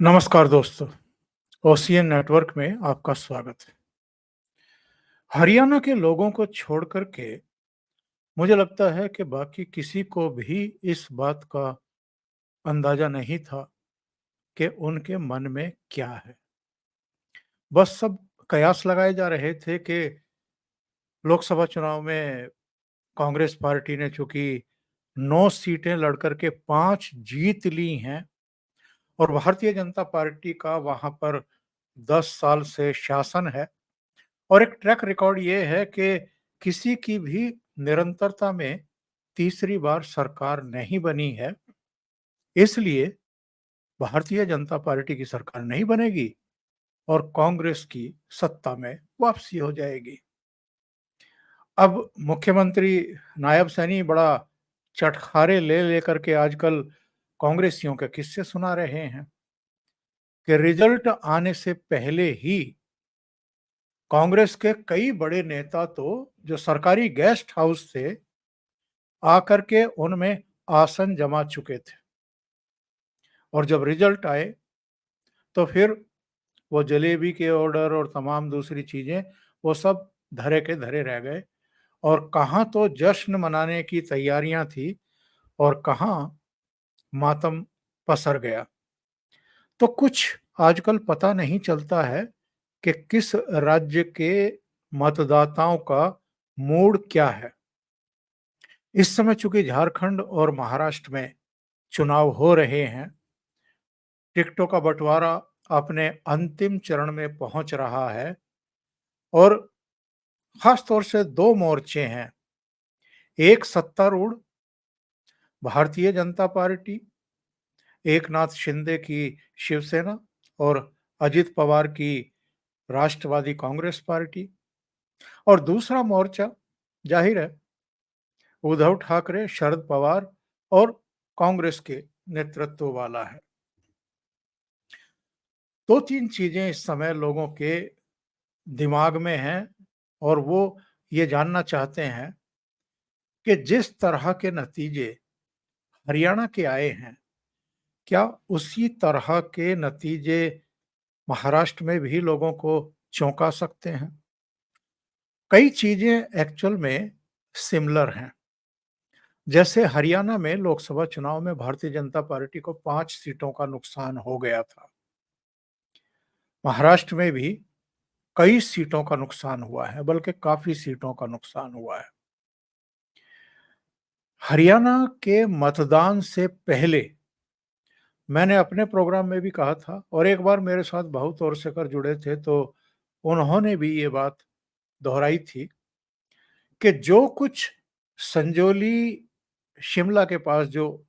नमस्कार दोस्तों, ocean network में आपका स्वागत है। हरियाणा के लोगों को छोड़ कर के मुझे लगता है कि बाकी किसी को भी इस बात का अंदाजा नहीं था कि उनके मन में क्या है। बस सब कयास लगाए जा रहे थे कि लोकसभा चुनाव में कांग्रेस पार्टी ने चूंकि 9 सीटें लड़कर के 5 जीत ली हैं और भारतीय जनता पार्टी का वहां पर 10 साल से शासन है और एक ट्रैक रिकॉर्ड ये है कि किसी की भी निरंतरता में तीसरी बार सरकार नहीं बनी है, इसलिए भारतीय जनता पार्टी की सरकार नहीं बनेगी और कांग्रेस की सत्ता में वापसी हो जाएगी। अब मुख्यमंत्री नायब सैनी बड़ा चटखारे ले लेकर के आजकल कांग्रेसियों के किस्से सुना रहे हैं कि रिजल्ट आने से पहले ही कांग्रेस के कई बड़े नेता तो जो सरकारी गेस्ट हाउस थे आकर के उनमें आसन जमा चुके थे और जब रिजल्ट आए तो फिर वो जलेबी के ऑर्डर और तमाम दूसरी चीजें वो सब धरे के धरे रह गए और कहाँ तो जश्न मनाने की तैयारियां थी और कहाँ मातम पसर गया। तो कुछ आजकल पता नहीं चलता है कि किस राज्य के मतदाताओं का मूड क्या है। इस समय चूंकि झारखंड और महाराष्ट्र में चुनाव हो रहे हैं, टिकटों का बंटवारा अपने अंतिम चरण में पहुंच रहा है और खास तौर से दो मोर्चे हैं। एक सत्तारूढ़ भारतीय जनता पार्टी, एकनाथ शिंदे की शिवसेना और अजित पवार की राष्ट्रवादी कांग्रेस पार्टी और दूसरा मोर्चा जाहिर है उद्धव ठाकरे, शरद पवार और कांग्रेस के नेतृत्व वाला है। दो तीन चीजें इस समय लोगों के दिमाग में हैं और वो ये जानना चाहते हैं कि जिस तरह के नतीजे हरियाणा के आए हैं, क्या उसी तरह के नतीजे महाराष्ट्र में भी लोगों को चौंका सकते हैं। कई चीजें एक्चुअल में सिमिलर हैं। जैसे हरियाणा में लोकसभा चुनाव में भारतीय जनता पार्टी को 5 सीटों का नुकसान हो गया था। महाराष्ट्र में भी कई सीटों का नुकसान हुआ है, बल्कि काफी सीटों का नुकसान हुआ है। हरियाणा के मतदान से पहले मैंने अपने प्रोग्राम में भी कहा था और एक बार मेरे साथ बहुत और शेखर जुड़े थे तो उन्होंने भी ये बात दोहराई थी कि जो कुछ संजौली, शिमला के पास जो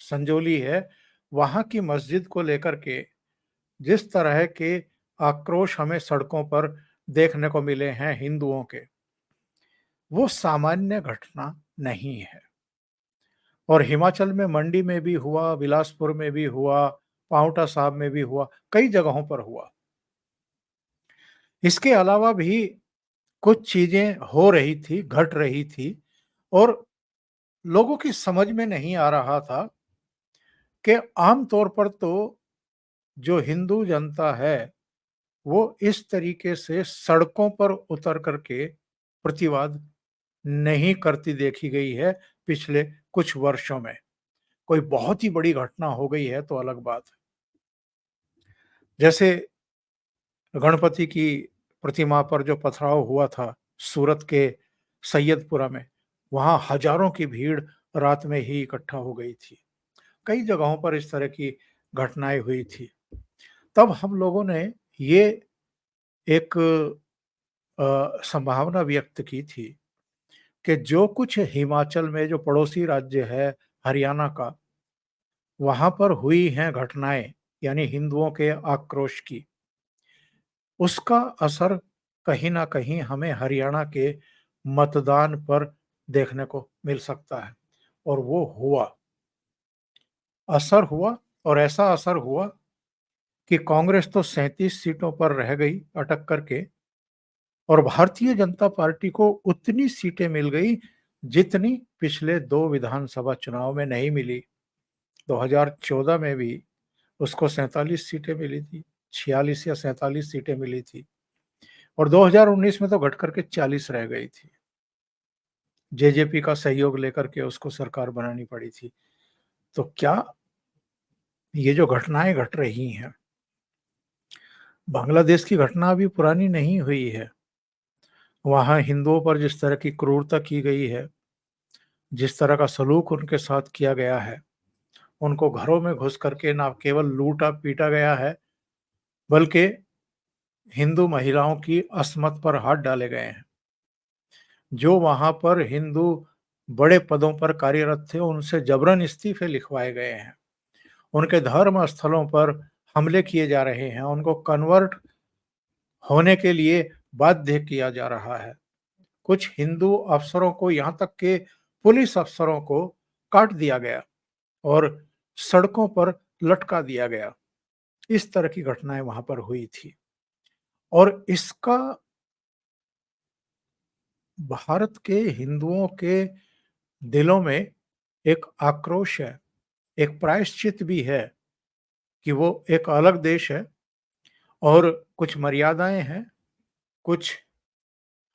संजौली है, वहां की मस्जिद को लेकर के जिस तरह के आक्रोश हमें सड़कों पर देखने को मिले हैं हिंदुओं के, वो सामान्य घटना नहीं है। और हिमाचल में मंडी में भी हुआ, बिलासपुर में भी हुआ, पांवटा साहिब में भी हुआ, कई जगहों पर हुआ। इसके अलावा भी कुछ चीजें हो रही थी, घट रही थी और लोगों की समझ में नहीं आ रहा था कि आम तौर पर तो जो हिंदू जनता है वो इस तरीके से सड़कों पर उतर करके प्रतिवाद नहीं करती देखी गई है पिछले कुछ वर्षों में। कोई बहुत ही बड़ी घटना हो गई है तो अलग बात है। जैसे गणपति की प्रतिमा पर जो पथराव हुआ था सूरत के सैयदपुरा में, वहां हजारों की भीड़ रात में ही इकट्ठा हो गई थी। कई जगहों पर इस तरह की घटनाएं हुई थी। तब हम लोगों ने ये एक संभावना व्यक्त की थी कि जो कुछ हिमाचल में जो पड़ोसी राज्य है हरियाणा का, वहां पर हुई हैं घटनाएं, यानी हिंदुओं के आक्रोश की, उसका असर कहीं ना कहीं हमें हरियाणा के मतदान पर देखने को मिल सकता है। और वो हुआ, असर हुआ और ऐसा असर हुआ कि कांग्रेस तो 37 सीटों पर रह गई अटक करके और भारतीय जनता पार्टी को उतनी सीटें मिल गई जितनी पिछले 2 विधानसभा चुनाव में नहीं मिली। 2014 में भी उसको 47 सीटें मिली थी, 46 या 47 सीटें मिली थी और 2019 में तो घट कर के 40 रह गई थी। जेजेपी का सहयोग लेकर के उसको सरकार बनानी पड़ी थी। तो क्या ये जो घटनाएँ घट रही हैं, बांग्लादेश की घटना अभी पुरानी नहीं हुई है। वहाँ हिंदुओं पर जिस तरह की क्रूरता की गई है, जिस तरह का सलूक उनके साथ किया गया है, उनको घरों में घुस करके ना केवल लूटा-पीटा गया है, बल्कि हिंदू महिलाओं की अस्मत पर हाथ डाले गए हैं। जो वहाँ पर हिंदू बड़े पदों पर कार्यरत थे, उनसे जबरन इस्तीफे लिखवाए गए हैं। उनके धर्म स्थलों पर हमले किए जा रहे हैं, उनको कन्वर्ट होने के लिए बाध्य किया जा रहा है। कुछ हिंदू अफसरों को, यहाँ तक कि पुलिस अफसरों को काट दिया गया और सड़कों पर लटका दिया गया। इस तरह की घटनाएँ वहाँ पर हुई थी और इसका भारत के हिंदुओं के दिलों में एक आक्रोश है, एक प्रायश्चित भी है कि वो एक अलग देश है और कुछ मर्यादाएँ हैं, कुछ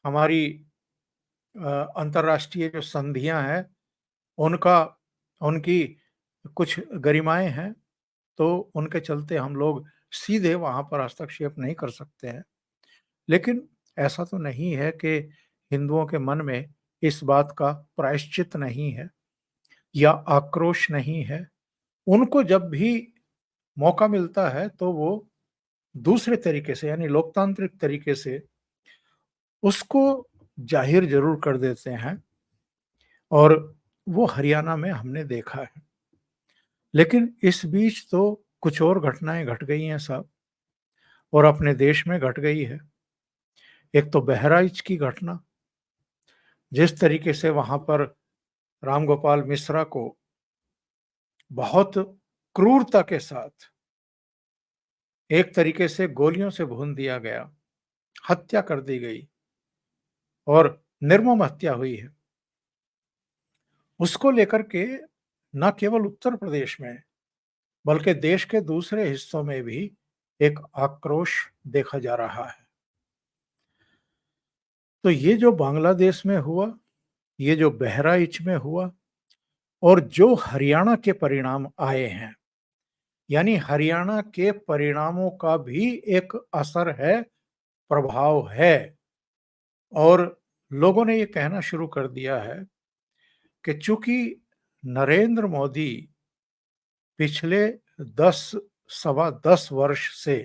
हमारी अंतर्राष्ट्रीय जो संधियाँ हैं, उनका उनकी कुछ गरिमाएँ हैं, तो उनके चलते हम लोग सीधे वहाँ पर हस्तक्षेप नहीं कर सकते हैं। लेकिन ऐसा तो नहीं है कि हिंदुओं के मन में इस बात का प्रायश्चित नहीं है या आक्रोश नहीं है। उनको जब भी मौका मिलता है, तो वो दूसरे तरीके से यानी लोकतांत्रिक तरीके से उसको ज़ाहिर ज़रूर कर देते हैं और वो हरियाणा में हमने देखा है। लेकिन इस बीच तो कुछ और घटनाएँ घट गई हैं साहब और अपने देश में घट गई है। एक तो बहराइच की घटना, जिस तरीके से वहाँ पर रामगोपाल मिश्रा को बहुत क्रूरता के साथ एक तरीके से गोलियों से भून दिया गया, हत्या कर दी गई और निर्मम हत्या हुई है। उसको लेकर के न केवल उत्तर प्रदेश में, बल्कि देश के दूसरे हिस्सों में भी एक आक्रोश देखा जा रहा है। तो ये जो बांग्लादेश में हुआ, ये जो बहराइच में हुआ और जो हरियाणा के परिणाम आए हैं, यानी हरियाणा के परिणामों का भी एक असर है, प्रभाव है और लोगों ने ये कहना शुरू कर दिया है कि चूंकि नरेंद्र मोदी पिछले 10 सवा 10 वर्ष से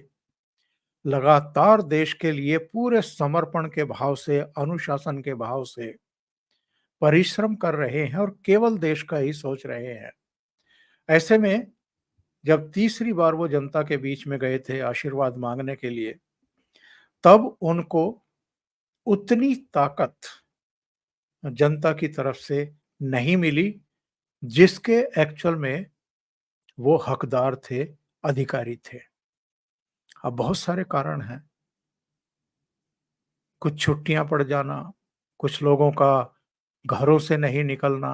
लगातार देश के लिए पूरे समर्पण के भाव से, अनुशासन के भाव से परिश्रम कर रहे हैं और केवल देश का ही सोच रहे हैं। ऐसे में जब तीसरी बार वो जनता के बीच में गए थे आशीर्वाद मांगने के लिए, तब उनको उतनी ताकत जनता की तरफ से नहीं मिली, जिसके एक्चुअल में वो हकदार थे, अधिकारी थे। अब बहुत सारे कारण हैं, कुछ छुट्टियां पड़ जाना, कुछ लोगों का घरों से नहीं निकलना,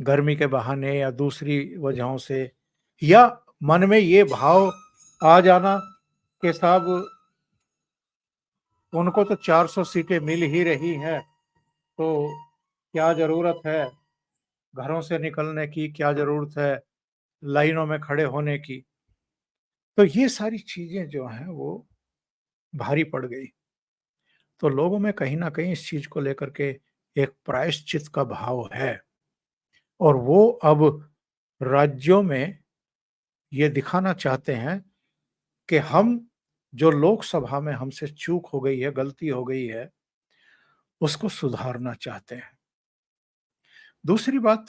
गर्मी के बहाने या दूसरी वजहों से, या मन में ये भाव आ जाना कि साहब उनको तो 400 सीटें मिल ही रही हैं, तो क्या ज़रूरत है घरों से निकलने की, क्या ज़रूरत है लाइनों में खड़े होने की। तो ये सारी चीज़ें जो हैं वो भारी पड़ गई। तो लोगों में कहीं न कहीं इस चीज़ को लेकर के एक प्रायश्चित का भाव है और वो अब राज्यों में ये दिखाना चाहते हैं कि हम जो लोकसभा में हमसे चूक हो गई है, गलती हो गई है, उसको सुधारना चाहते हैं। दूसरी बात,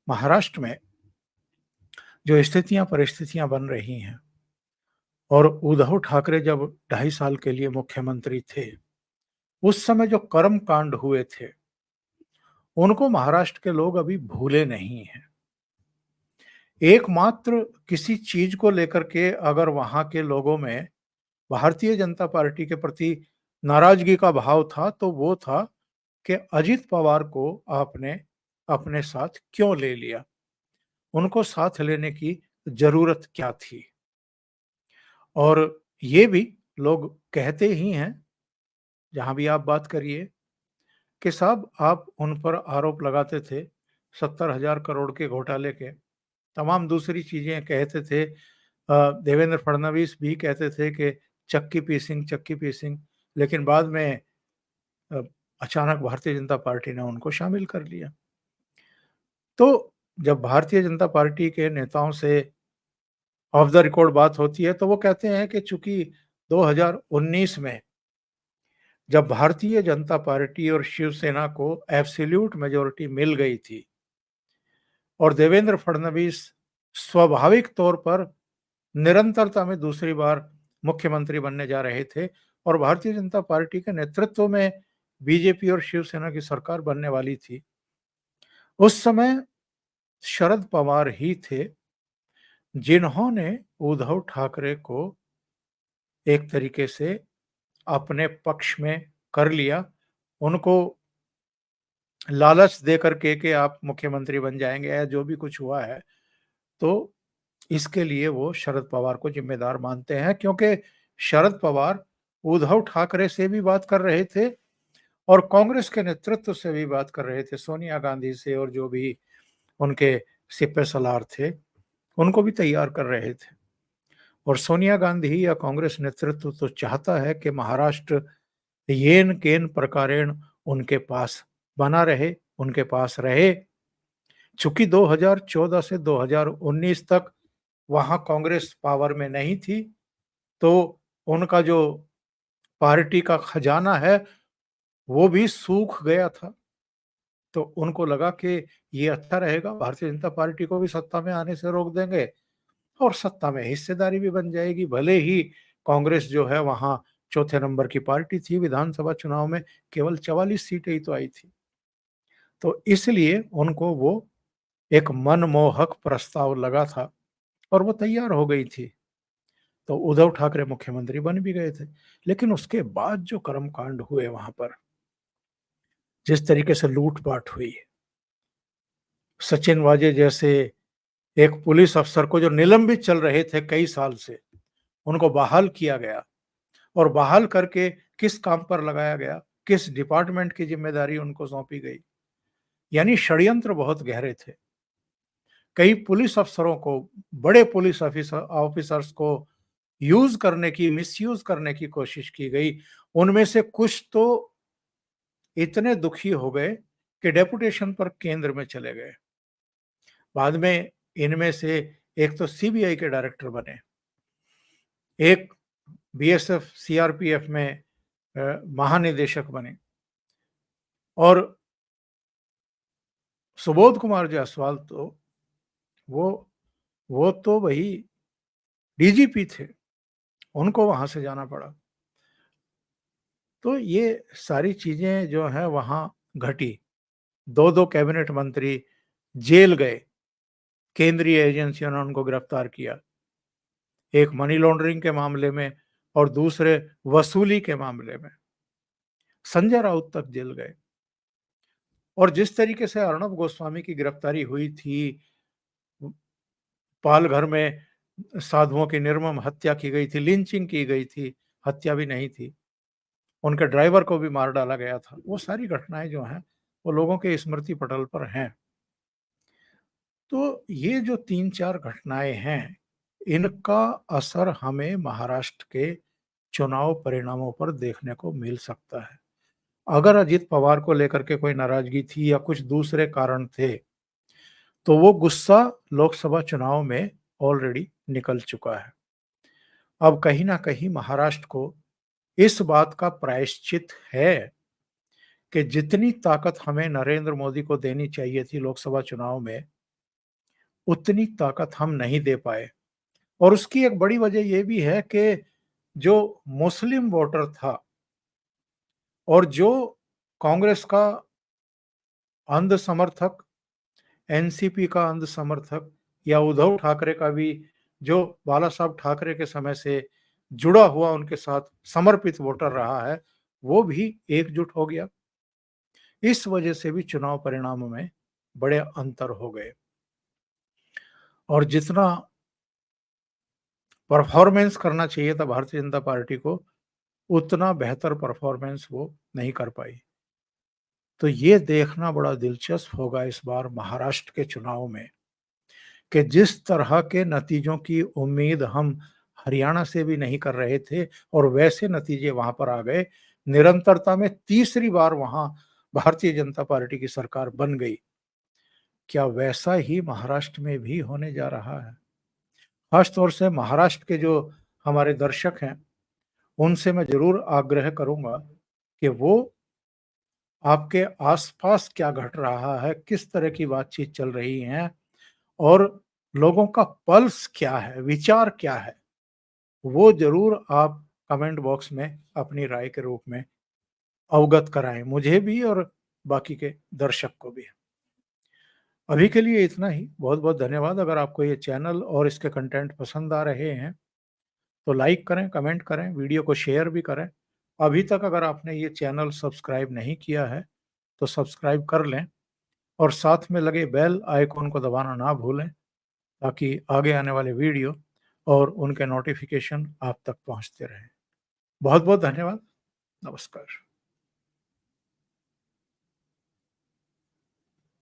महाराष्ट्र में जो स्थितियाँ परिस्थितियाँ बन रही हैं और उद्धव ठाकरे जब 2.5 साल के लिए मुख्यमंत्री थे, उस समय जो कर्म कांड हुए थे, उनको महाराष्ट्र के लोग अभी भूले नहीं हैं। एकमात्र किसी चीज को लेकर के अगर वहां के लोगों में भारतीय जनता पार्टी के प्रति नाराजगी का भाव था, तो वो था कि अजित पवार को आपने अपने साथ क्यों ले लिया? उनको साथ लेने की ज़रूरत क्या थी? और ये भी लोग कहते ही हैं, जहाँ भी आप बात करिए, कि साहब आप उन पर आरोप लगाते थे 70,000 करोड़ के घोटाले के, तमाम दूसरी चीज़ें कहते थे। देवेंद्र फडणवीस भी कहते थे कि चक्की पीसिंग, लेकिन बाद में अ, अचानक भारतीय जनता पार्टी ने उनको शामिल कर लिया। तो जब भारतीय जनता पार्टी के नेताओं से ऑफ द रिकॉर्ड बात होती है, तो वो कहते हैं कि चूँकि 2019 में जब भारतीय जनता पार्टी और शिवसेना को एब्सोल्यूट मेजॉरिटी मिल गई थी और देवेंद्र फडणवीस स्वाभाविक तौर पर निरंतरता में दूसरी बार मुख्यमंत्री बनने जा रहे थे और भारतीय जनता पार्टी के नेतृत्व में बीजेपी और शिवसेना की सरकार बनने वाली थी। उस समय शरद पवार ही थे जिन्होंने उद्धव ठाकरे को एक तरीके से अपने पक्ष में कर लिया। उनको लालच दे करके कि आप मुख्यमंत्री बन जाएँगे या जो भी कुछ हुआ है, तो इसके लिए वो शरद पवार को ज़िम्मेदार मानते हैं, क्योंकि शरद पवार उद्धव ठाकरे से भी बात कर रहे थे और कांग्रेस के नेतृत्व से भी बात कर रहे थे, सोनिया गांधी से और जो भी उनके सिपह-सलार थे, उनको भी तैयार कर रहे थे। और सोनिया गांधी या कांग्रेस नेतृत्व तो चाहता है कि महाराष्ट्र येन-केन प्रकारेण उनके पास बना रहे, उनके पास रहे। चूँकि 2014 से 2019 तक वहाँ कांग्रेस पावर में नहीं थी, तो उनका जो पार्टी का खजाना है, वो भी सूख गया था। तो उनको लगा कि ये अच्छा रहेगा, भारतीय जनता पार्टी को भी सत्ता में आने से रोक देंगे और सत्ता में हिस्सेदारी भी बन जाएगी। भले ही कांग्रेस जो है वहाँ चौथे नंबर की पार्टी थी, विधानसभा चुनाव में केवल 44 सीटें ही तो आई थी। तो इसलिए उनको वो एक मनमोहक प्रस्ताव लगा था और वो तैयार हो गई थी। तो उद्धव ठाकरे मुख्यमंत्री बन भी गए थे। लेकिन उसके बाद जो कर्मकांड हुए वहाँ पर, जिस तरीके से लूट-पाट हुई, सचिन वाजे जैसे एक पुलिस अफ़सर को जो निलंबित चल रहे थे कई साल से, उनको बहाल किया गया और बहाल करके किस काम पर लगाया गया, किस डिपार्टमेंट की ज़िम्मेदारी उनको सौंपी गई। यानी षड्यंत्र बहुत गहरे थे। कई पुलिस अफ़सरों को, बड़े पुलिस ऑफ़िसर्स को यूज़ करने की, मिसयूज़ करने की कोशिश की गई। उनमें से कुछ तो इतने दुखी हो गए कि डेपुटेशन पर केंद्र में चले गए। बाद में इनमें से एक तो सीबीआई के डायरेक्टर बने, एक बीएसएफ, सीआरपीएफ में महानिदेशक बने और सुबोध कुमार जायसवाल तो वो वो तो भई डीजीपी थे, उनको वहाँ से जाना पड़ा। तो ये सारी चीज़ें जो हैं वहाँ घटी। 2-2 कैबिनेट मंत्री जेल गए, केंद्रीय एजेंसियों ने उनको गिरफ्तार किया। एक मनी लॉन्ड्रिंग के मामले में और दूसरे वसूली के मामले में। संजय राउत तक जेल गए। और जिस तरीके से अर्णब गोस्वामी की गिरफ्तारी हुई थी, पालघर में साधुओं की निर्मम हत्या की गई थी, लिंचिंग की गई थी, हत्या भी नहीं थी। उनके ड्राइवर को भी मार डाला गया था। वो सारी घटनाएँ जो हैं, वो लोगों के स्मृति पटल पर हैं। तो ये जो 3-4 घटनाएँ हैं, इनका असर हमें महाराष्ट्र के चुनाव परिणामों पर देखने को मिल सकता है। अगर अजित पवार को लेकर के कोई नाराज़गी थी या कुछ दूसरे कारण थे, तो वो गुस्सा लोकसभा चुनाव में ऑलरेडी निकल चुका है। अब कहीं न कहीं महाराष्ट्र को इस बात का प्रायश्चित है कि जितनी ताकत हमें नरेंद्र मोदी को देनी चाहिए थी लोकसभा चुनाव में, उतनी ताकत हम नहीं दे पाए। और उसकी एक बड़ी वजह ये भी है कि जो मुस्लिम वोटर था और जो कांग्रेस का अंध समर्थक, एनसीपी का अंध समर्थक या उद्धव ठाकरे का भी जो बाला साहब ठाकरे के समय से जुड़ा हुआ उनके साथ समर्पित वोटर रहा है, वो भी एकजुट हो गया। इस वजह से भी चुनाव परिणामों में बड़े अंतर हो गए। और जितना परफॉर्मेंस करना चाहिए था भारतीय जनता पार्टी को, उतना बेहतर परफॉर्मेंस वो नहीं कर पाई। तो ये देखना बड़ा दिलचस्प होगा इस बार महाराष्ट्र के चुनाव में कि जिस तरह के नतीजों की उम्मीद हम हरियाणा से भी नहीं कर रहे थे और वैसे नतीजे वहाँ पर आ गए। निरंतरता में तीसरी बार वहाँ भारतीय जनता पार्टी की सरकार बन गई। क्या वैसा ही महाराष्ट्र में भी होने जा रहा है? खास तौर से महाराष्ट्र के जो हमारे दर्शक हैं, उनसे मैं ज़रूर आग्रह करूँगा कि वो आपके आस-पास क्या घट रहा है, किस तरह की बातचीत चल रही है और लोगों का पल्स क्या है, विचार क्या है, वो ज़रूर आप कमेंट बॉक्स में अपनी राय के रूप में अवगत कराएँ, मुझे भी और बाकी के दर्शक को भी। अभी के लिए इतना ही, बहुत-बहुत धन्यवाद। अगर आपको ये चैनल और इसके कंटेंट पसंद आ रहे हैं, तो लाइक करें, कमेंट करें, वीडियो को शेयर भी करें। अभी तक अगर आपने ये चैनल सब्सक्राइब नहीं किया है, तो सब्सक्राइब कर लें और साथ में लगे बेल आइकन को दबाना ना भूलें, ताकि आगे आने वाले वीडियो और उनके नोटिफ़िकेशन आप तक पहुँचते रहें। बहुत-बहुत धन्यवाद। नमस्कार।